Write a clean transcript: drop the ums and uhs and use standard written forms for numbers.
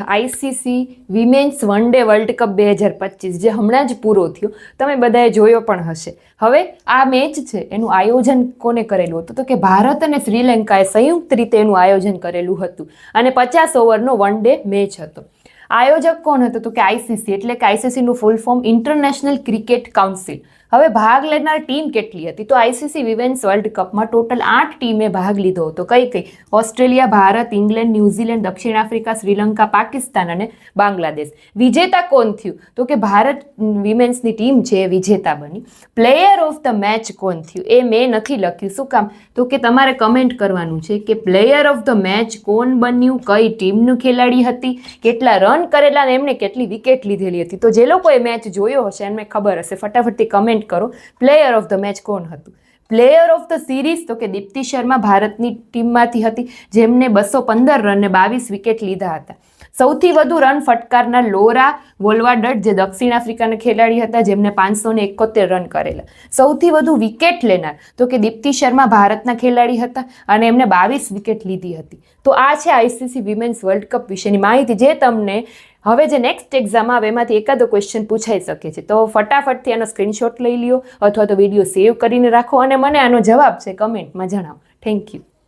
ICC women's one day world cup 2025 જે હમણાં જ પૂરો થયો, તમે બધાએ જોયો પણ હશે. હવે આ મેચ છે એનું આયોજન કોને કરેલું હતું? તો કે ભારત અને શ્રીલંકાએ સંયુક્ત રીતે એનું આયોજન કરેલું હતું અને 50 ઓવરનો વન ડે મેચ હતો. આયોજક કોણ હતો? તો કે આઈસીસી, એટલે કે આઈસીસીનું full form international cricket council. હવે ભાગ લેનાર ટીમ કેટલી હતી? તો આઈસીસી વિમેન્સ વર્લ્ડ કપમાં ટોટલ 8 ટીમે ભાગ લીધો હતો. કઈ કઈ? ઓસ્ટ્રેલિયા, ભારત, ઇંગ્લેન્ડ, ન્યૂઝીલેન્ડ, દક્ષિણ આફ્રિકા, શ્રીલંકા, પાકિસ્તાન અને બાંગ્લાદેશ. વિજેતા કોણ થયું? તો કે ભારત વિમેન્સની ટીમ છે એ વિજેતા બની. પ્લેયર ઓફ ધ મેચ કોણ થયું? એ મેં નથી લખ્યું. શું કામ? તો કે તમારે કમેન્ટ કરવાનું છે કે પ્લેયર ઓફ ધ મેચ કોણ બન્યું, કઈ ટીમનું ખેલાડી હતી, કેટલા રન કરેલા અને એમને કેટલી વિકેટ લીધેલી હતી. તો જે લોકોએ મેચ જોયો હશે એમને ખબર હશે. ફટાફટથી કમેન્ટ કરો પ્લેયર ઓફ ધ મેચ કોણ હતું. પ્લેયર ઓફ ધ સિરીઝ તો કે દીપ્તિ શર્મા ભારતની ટીમમાંથી હતી, જેમને 215 રન અને 22 વિકેટ લીધા હતા. સૌથી વધુ રન ફટકારનાર લોરા વોલ્વાડટ જે દક્ષિણ આફ્રિકાના ખેલાડી હતા, જેમને 571 રન કરેલા. સૌથી વધુ વિકેટ લેનાર તો કે દીપ્તિ શર્મા ભારતના ખેલાડી હતા અને એમને 22 વિકેટ લીધી હતી. તો આ છે આઈસીસી વિમેન્સ વર્લ્ડ કપ વિશેની માહિતી, જે તમને હવે જે નેક્સ્ટ એક્ઝામ આવે એમાંથી એકાદો ક્વેશ્ચન પૂછાઈ શકે છે. તો ફટાફટથી આનો સ્ક્રીનશોટ લઈ લ્યો અથવા તો વિડીયો સેવ કરીને રાખો અને મને આનો જવાબ છે કમેન્ટમાં જણાવો. Thank you.